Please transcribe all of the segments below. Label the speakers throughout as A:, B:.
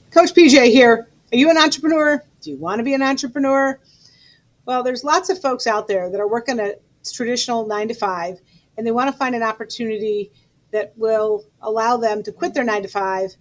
A: Coach PJ here. Are you an entrepreneur? Do you want to be an entrepreneur? Well, there's lots of folks out there that are working a traditional 9 to 5, and they want to find an opportunity that will allow them to quit their 9 to 5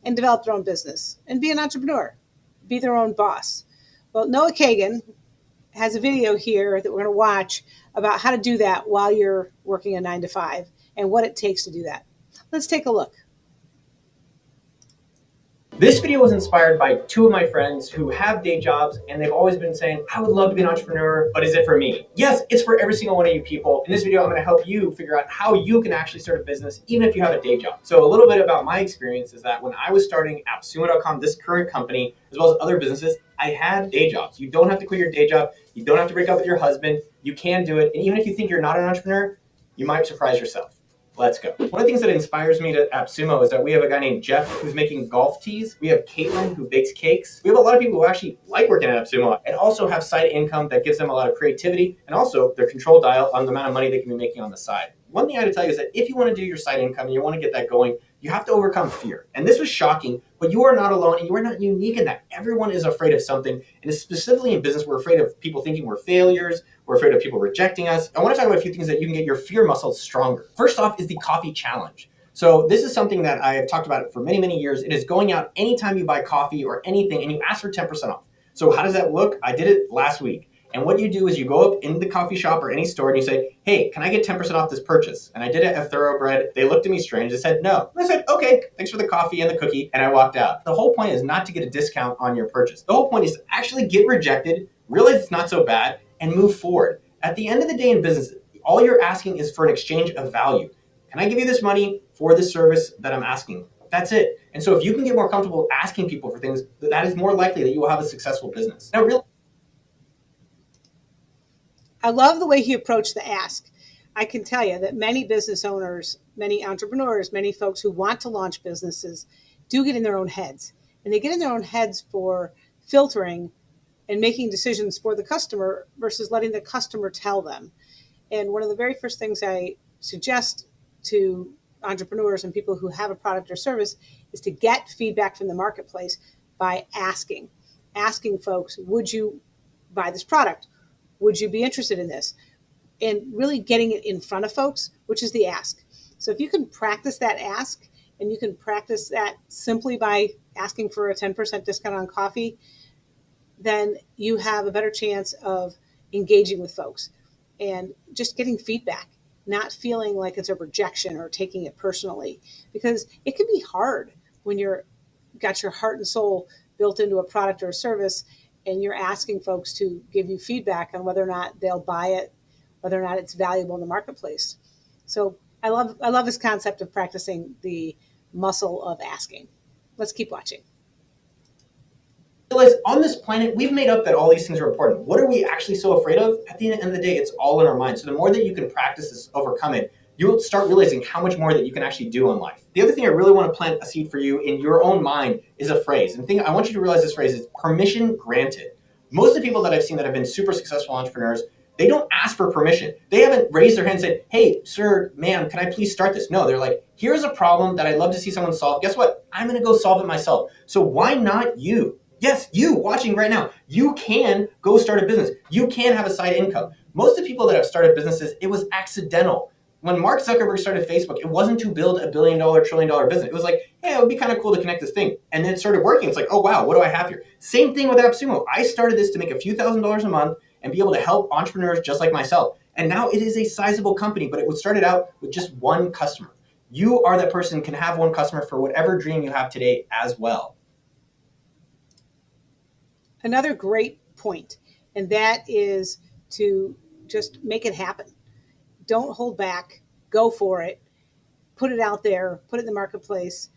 A: and develop their own business and be an entrepreneur, be their own boss. Well, Noah Kagan has a video here that we're going to watch about how to do that while you're working a 9 to 5 and what it takes to do that. Let's take a look.
B: This video was inspired by two of my friends who have day jobs, and they've always been saying, I would love to be an entrepreneur, but is it for me? Yes, it's for every single one of you people. In this video, I'm going to help you figure out how you can actually start a business, even if you have a day job. So a little bit about my experience is that when I was starting AppSumo.com, this current company, as well as other businesses, I had day jobs. You don't have to quit your day job. You don't have to break up with your husband. You can do it. And even if you think you're not an entrepreneur, you might surprise yourself. Let's go. One of the things that inspires me to AppSumo is that we have a guy named Jeff who's making golf tees. We have Caitlin who bakes cakes. We have a lot of people who actually like working at AppSumo and also have side income that gives them a lot of creativity and also their control dial on the amount of money they can be making on the side. One thing I gotta tell you is that if you want to do your side income and you want to get that going, you have to overcome fear. And this was shocking, but you are not alone and you are not unique in that. Everyone is afraid of something. And specifically in business, we're afraid of people thinking we're failures. We're afraid of people rejecting us. I want to talk about a few things that you can get your fear muscles stronger. First off is the coffee challenge. So this is something that I have talked about for many, many years. It is going out anytime you buy coffee or anything and you ask for 10% off. So how does that look? I did it last week. And what you do is you go up in the coffee shop or any store and you say, hey, can I get 10% off this purchase? And I did it at Thoroughbred. They looked at me strange. They said, no. And I said, okay, thanks for the coffee and the cookie. And I walked out. The whole point is not to get a discount on your purchase. The whole point is to actually get rejected, realize it's not so bad, and move forward. At the end of the day in business, all you're asking is for an exchange of value. Can I give you this money for this service that I'm asking? That's it. And so if you can get more comfortable asking people for things, that is more likely that you will have a successful business. Now, really,
A: I love the way he approached the ask. I can tell you that many business owners, many entrepreneurs, many folks who want to launch businesses do get in their own heads. And they get in their own heads for filtering and making decisions for the customer versus letting the customer tell them. And one of the very first things I suggest to entrepreneurs and people who have a product or service is to get feedback from the marketplace by asking folks, would you buy this product? Would you be interested in this? And really getting it in front of folks, which is the ask. So if you can practice that ask, and you can practice that simply by asking for a 10% discount on coffee, then you have a better chance of engaging with folks and just getting feedback, not feeling like it's a rejection or taking it personally, because it can be hard when you're got your heart and soul built into a product or a service and you're asking folks to give you feedback on whether or not they'll buy it, whether or not it's valuable in the marketplace. So I love this concept of practicing the muscle of asking. Let's keep watching.
B: Realize on this planet, we've made up that all these things are important. What are we actually so afraid of? At the end of the day, it's all in our mind. So the more that you can practice this, overcome it, you'll start realizing how much more that you can actually do in life. The other thing I really want to plant a seed for you in your own mind is a phrase. And the thing I want you to realize this phrase is permission granted. Most of the people that I've seen that have been super successful entrepreneurs, they don't ask for permission. They haven't raised their hand and said, hey, sir, ma'am, can I please start this? No, they're like, here's a problem that I'd love to see someone solve. Guess what? I'm going to go solve it myself. So why not you? Yes, you watching right now, you can go start a business. You can have a side income. Most of the people that have started businesses, it was accidental. When Mark Zuckerberg started Facebook, it wasn't to build $1 billion, $1 trillion business. It was like, hey, it would be kind of cool to connect this thing. And then it started working. It's like, oh, wow, what do I have here? Same thing with AppSumo. I started this to make a few $1,000s a month and be able to help entrepreneurs just like myself. And now it is a sizable company, but it started out with just one customer. You are that person, can have one customer for whatever dream you have today as well.
A: Another great point, and that is to just make it happen. Don't hold back. Go for it. Put it out there. Put it in the marketplace.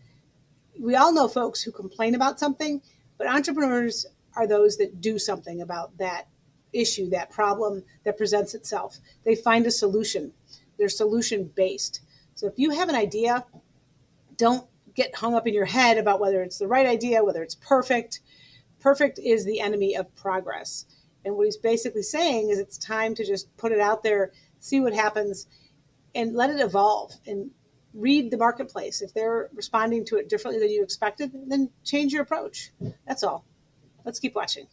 A: We all know folks who complain about something, but entrepreneurs are those that do something about that issue, that problem that presents itself. They find a solution. They're solution-based. So if you have an idea, don't get hung up in your head about whether it's the right idea, whether it's perfect. Perfect is the enemy of progress. And what he's basically saying is it's time to just put it out there, see what happens, and let it evolve. And read the marketplace. If they're responding to it differently than you expected, then change your approach. That's all. Let's keep watching.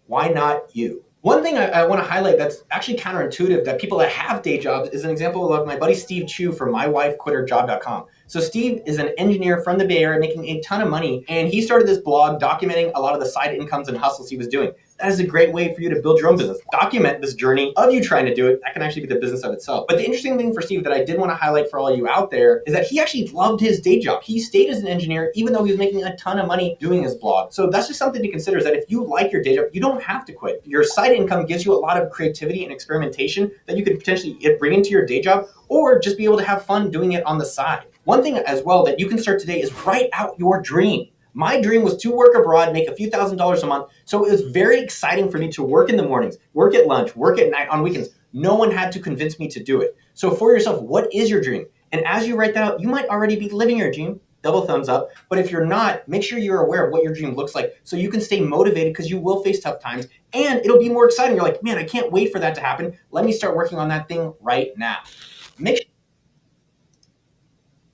B: Why not you? One thing I want to highlight that's actually counterintuitive that people that have day jobs is an example of my buddy Steve Chu from mywifequitherjob.com. So Steve is an engineer from the Bay Area making a ton of money, and he started this blog documenting a lot of the side incomes and hustles he was doing. That is a great way for you to build your own business. Document this journey of you trying to do it. That can actually be the business of itself. But the interesting thing for Steve that I did want to highlight for all you out there is that he actually loved his day job. He stayed as an engineer even though he was making a ton of money doing his blog. So that's just something to consider, is that if you like your day job, you don't have to quit. Your side income gives you a lot of creativity and experimentation that you could potentially bring into your day job, or just be able to have fun doing it on the side. One thing as well that you can start today is write out your dream. My dream was to work abroad, make a few $1,000s a month. So it was very exciting for me to work in the mornings, work at lunch, work at night, on weekends. No one had to convince me to do it. So for yourself, what is your dream? And as you write that out, you might already be living your dream. Double thumbs up. But if you're not, make sure you're aware of what your dream looks like so you can stay motivated, because you will face tough times and it'll be more exciting. You're like, man, I can't wait for that to happen. Let me start working on that thing right now.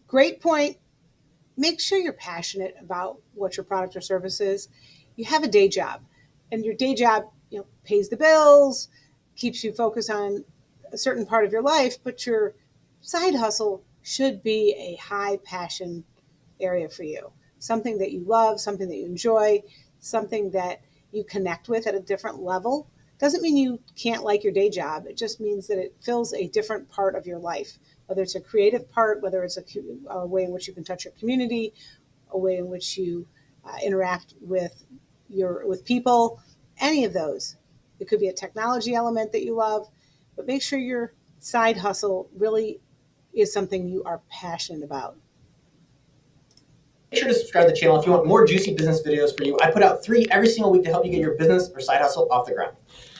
A: Great point. Make sure you're passionate about what your product or service is. You have a day job, and your day job, pays the bills, keeps you focused on a certain part of your life, but your side hustle should be a high passion area for you. Something that you love, something that you enjoy, something that you connect with at a different level. Doesn't mean you can't like your day job. It just means that it fills a different part of your life, whether it's a creative part, whether it's a way in which you can touch your community, a way in which you interact with people, any of those. It could be a technology element that you love, but make sure your side hustle really is something you are passionate about.
B: Make sure to subscribe to the channel if you want more juicy business videos for you. I put out 3 every single week to help you get your business or side hustle off the ground.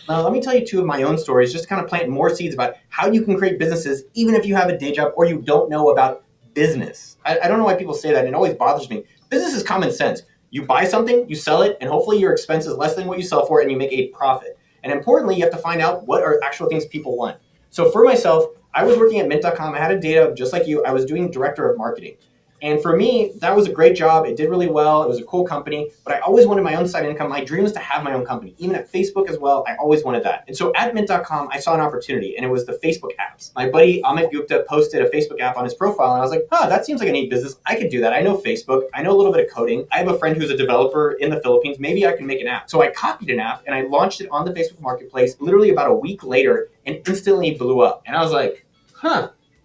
B: Now, let me tell you 2 of my own stories, just to kind of plant more seeds about how you can create businesses even if you have a day job or you don't know about business. I don't know why people say that. It always bothers me. Business is common sense. You buy something, you sell it, and hopefully your expense is less than what you sell for and you make a profit. And importantly, you have to find out what are actual things people want. So for myself, I was working at Mint.com. I had a day job just like you. I was doing director of marketing. And for me, that was a great job. It did really well. It was a cool company, but I always wanted my own side income. My dream was to have my own company. Even at Facebook as well, I always wanted that. And so at Mint.com, I saw an opportunity, and it was the Facebook apps. My buddy Amit Gupta posted a Facebook app on his profile, and I was like, that seems like a neat business. I could do that. I know Facebook. I know a little bit of coding. I have a friend who's a developer in the Philippines. Maybe I can make an app. So I copied an app, and I launched it on the Facebook Marketplace literally about a week later, and instantly blew up. And I was like,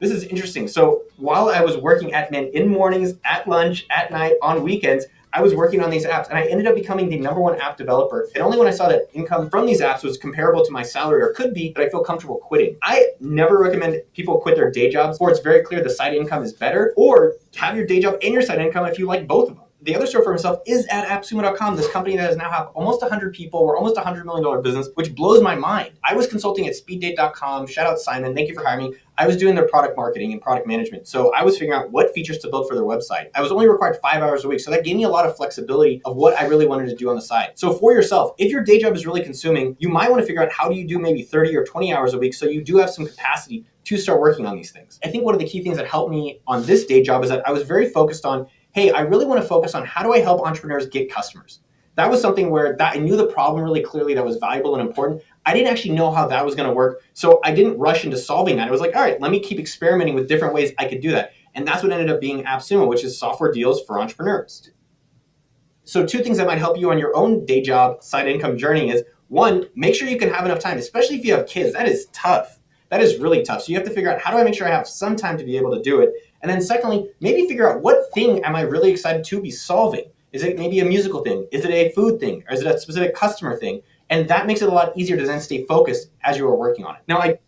B: this is interesting. So while I was working at Mint in mornings, at lunch, at night, on weekends, I was working on these apps, and I ended up becoming the #1 app developer. And only when I saw that income from these apps was comparable to my salary, or could be, that I feel comfortable quitting. I never recommend people quit their day jobs, for it's very clear the side income is better, or have your day job and your side income if you like both of them. The other story for myself is at AppSumo.com, this company that has now have almost 100 people. We're almost a $100 million business, which blows my mind. I was consulting at SpeedDate.com. Shout out Simon. Thank you for hiring me. I was doing their product marketing and product management. So I was figuring out what features to build for their website. I was only required 5 hours a week. So that gave me a lot of flexibility of what I really wanted to do on the side. So for yourself, if your day job is really consuming, you might want to figure out how do you do maybe 30 or 20 hours a week so you do have some capacity to start working on these things. I think one of the key things that helped me on this day job is that I was very focused on, hey, I really want to focus on how do I help entrepreneurs get customers. That was something where I knew the problem really clearly that was valuable and important. I didn't actually know how that was going to work, so I didn't rush into solving that. I was like, all right, let me keep experimenting with different ways I could do that. And that's what ended up being AppSumo, which is software deals for entrepreneurs. So 2 things that might help you on your own day job side income journey is, 1, make sure you can have enough time, especially if you have kids. That is tough. That is really tough. So you have to figure out, how do I make sure I have some time to be able to do it? And then secondly, maybe figure out, what thing am I really excited to be solving? Is it maybe a musical thing? Is it a food thing? Or is it a specific customer thing? And that makes it a lot easier to then stay focused as you are working on it.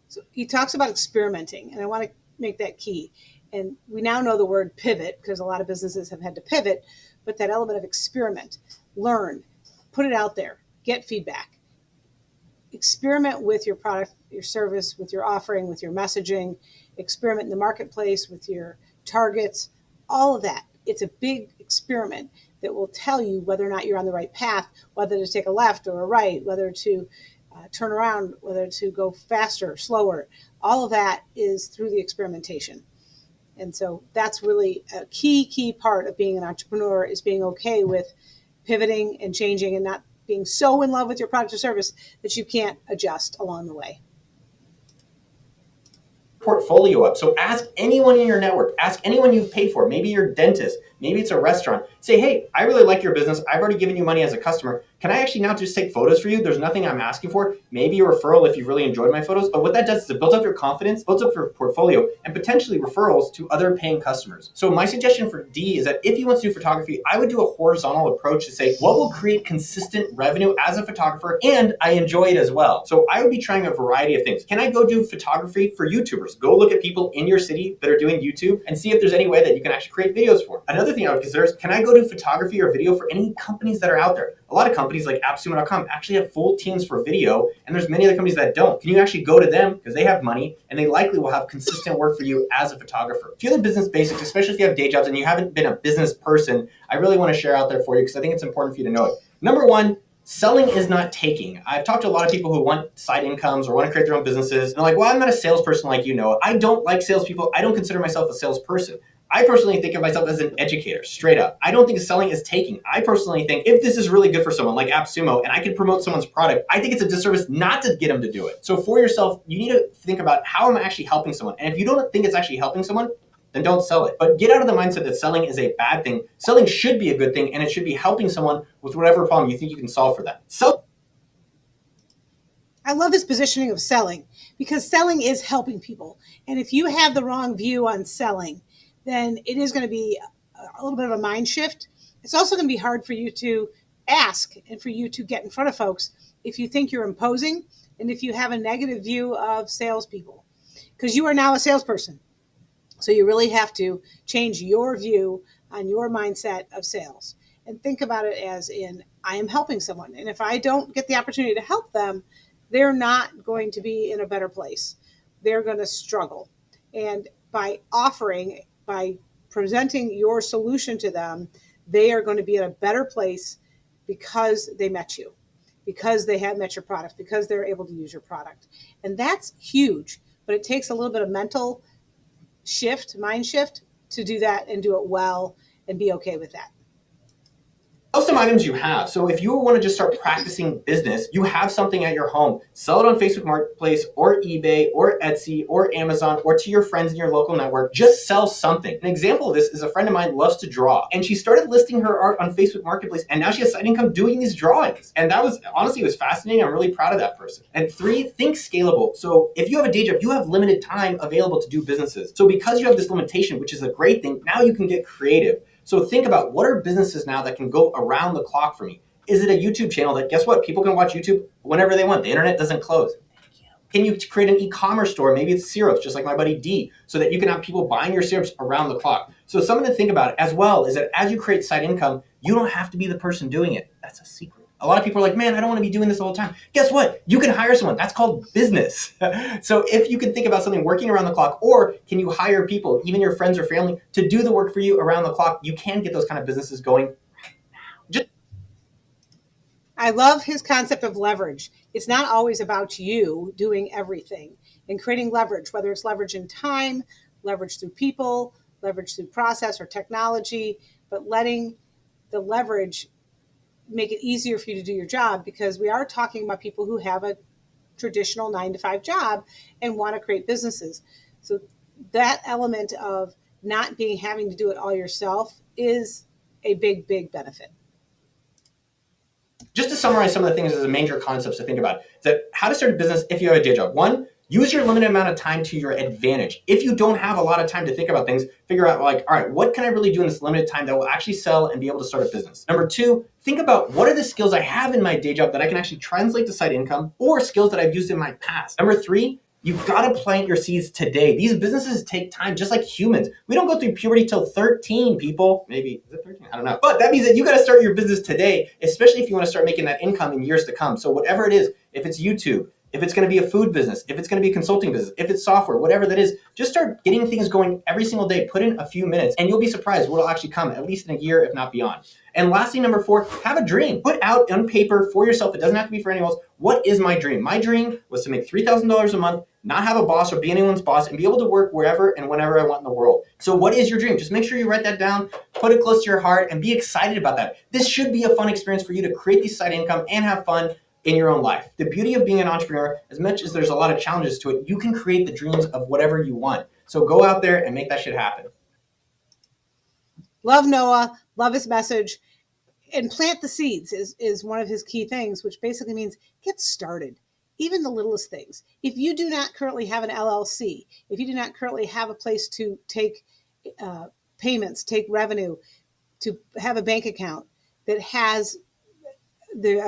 A: So he talks about experimenting, and I want to make that key. And we now know the word pivot, because a lot of businesses have had to pivot, but that element of experiment, learn, put it out there, get feedback. Experiment with your product, your service, with your offering, with your messaging, experiment in the marketplace with your targets, all of that. It's a big experiment that will tell you whether or not you're on the right path, whether to take a left or a right, whether to turn around, whether to go faster, slower. All of that is through the experimentation. And so that's really a key part of being an entrepreneur, is being okay with pivoting and changing and not being so in love with your product or service that you can't adjust along the way.
B: Portfolio up. So ask anyone in your network, ask anyone you've paid for, maybe your dentist, maybe it's a restaurant. Say, hey, I really like your business. I've already given you money as a customer. Can I actually now just take photos for you? There's nothing I'm asking for. Maybe a referral if you've really enjoyed my photos. But what that does is it builds up your confidence, builds up your portfolio, and potentially referrals to other paying customers. So my suggestion for D is that if you want to do photography, I would do a horizontal approach to say, what will create consistent revenue as a photographer, and I enjoy it as well. So I would be trying a variety of things. Can I go do photography for YouTubers? Go look at people in your city that are doing YouTube and see if there's any way that you can actually create videos for them. Another thing I would consider is, can I go do photography or video for any companies that are out there? A lot of companies like AppSumo.com actually have full teams for video, and there's many other companies that don't. Can you actually go to them because they have money and they likely will have consistent work for you as a photographer? A few other business basics, especially if you have day jobs and you haven't been a business person, I really want to share out there for you because I think it's important for you to know it. Number one, selling is not taking. I've talked to a lot of people who want side incomes or want to create their own businesses. And they're like, well, I'm not a salesperson like you know. I don't like salespeople. I don't consider myself a salesperson. I personally think of myself as an educator, straight up. I don't think selling is taking. I personally think if this is really good for someone like AppSumo and I can promote someone's product, I think it's a disservice not to get them to do it. So for yourself, you need to think about, how am I actually helping someone? And if you don't think it's actually helping someone, then don't sell it. But get out of the mindset that selling is a bad thing. Selling should be a good thing, and it should be helping someone with whatever problem you think you can solve for them.
A: I love his positioning of selling, because selling is helping people. And if you have the wrong view on selling, then it is going to be a little bit of a mind shift. It's also going to be hard for you to ask and for you to get in front of folks if you think you're imposing and if you have a negative view of salespeople, because you are now a salesperson. So you really have to change your view on your mindset of sales and think about it as in, I am helping someone. And if I don't get the opportunity to help them, they're not going to be in a better place. They're going to struggle. And by presenting your solution to them, they are going to be in a better place because they met you, because they have met your product, because they're able to use your product. And that's huge, but it takes a little bit of mental mind shift to do that and do it well and be okay with that.
B: Sell some items you have. So if you want to just start practicing business, you have something at your home, sell it on Facebook Marketplace or eBay or Etsy or Amazon or to your friends in your local network. Just sell something. An example of this is a friend of mine loves to draw, and she started listing her art on Facebook Marketplace, and now she has side income doing these drawings. And that was, honestly, it was fascinating. I'm really proud of that person. And 3, think scalable. So if you have a day job, you have limited time available to do businesses. So because you have this limitation, which is a great thing, now you can get creative. So think about, what are businesses now that can go around the clock for me? Is it a YouTube channel that, guess what, people can watch YouTube whenever they want. The internet doesn't close. Can you create an e-commerce store? Maybe it's syrups, just like my buddy D, so that you can have people buying your syrups around the clock. So something to think about as well is that as you create side income, you don't have to be the person doing it. That's a secret. A lot of people are like, man, I don't want to be doing this all the time. Guess what? You can hire someone. That's called business. So if you can think about something working around the clock, or can you hire people, even your friends or family, to do the work for you around the clock, you can get those kind of businesses going right now.
A: I love his concept of leverage. It's not always about you doing everything, and creating leverage, whether it's leverage in time, leverage through people, leverage through process or technology, but letting the leverage make it easier for you to do your job, because we are talking about people who have a traditional 9-to-5 job and want to create businesses. So that element of not having to do it all yourself is a big, big benefit.
B: Just to summarize some of the things as the major concepts to think about, is that how to start a business if you have a day job. 1, use your limited amount of time to your advantage. If you don't have a lot of time to think about things, figure out like, all right, what can I really do in this limited time that will actually sell and be able to start a business? Number 2, think about, what are the skills I have in my day job that I can actually translate to side income, or skills that I've used in my past. Number 3, you've got to plant your seeds today. These businesses take time, just like humans. We don't go through puberty till 13, people. Maybe, is it 13? I don't know. But that means that you got to start your business today, especially if you want to start making that income in years to come. So whatever it is, if it's YouTube, if it's going to be a food business, if it's going to be a consulting business, if it's software, whatever that is, just start getting things going every single day. Put in a few minutes and you'll be surprised what will actually come, at least in a year, if not beyond. And lastly, number 4, have a dream. Put out on paper for yourself. It doesn't have to be for anyone else. What is my dream? My dream was to make $3,000 a month, not have a boss or be anyone's boss, and be able to work wherever and whenever I want in the world. So what is your dream? Just make sure you write that down, put it close to your heart, and be excited about that. This should be a fun experience for you to create this side income and have fun in your own life. The beauty of being an entrepreneur, as much as there's a lot of challenges to it, you can create the dreams of whatever you want. So go out there and make that shit happen.
A: Love Noah, love his message. And plant the seeds is one of his key things, which basically means get started. Even the littlest things. If you do not currently have an LLC, if you do not currently have a place to take payments, take revenue, to have a bank account that has the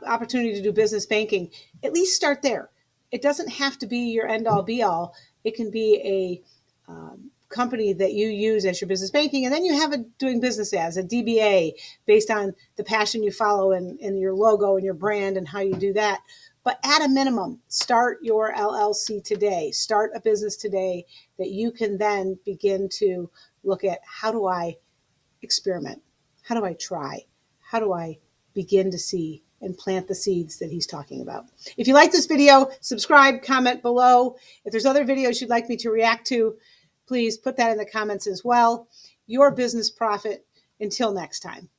A: opportunity to do business banking, at least start there. It doesn't have to be your end all be all. It can be a company that you use as your business banking, and then you have it doing business as a DBA based on the passion you follow and your logo and your brand and how you do that. But at a minimum, start your LLC today. Start a business today that you can then begin to look at, how do I experiment? How do I try? How do I begin to see and plant the seeds that he's talking about? If you like this video, subscribe, comment below. If there's other videos you'd like me to react to, please put that in the comments as well. Your business profit. Until next time.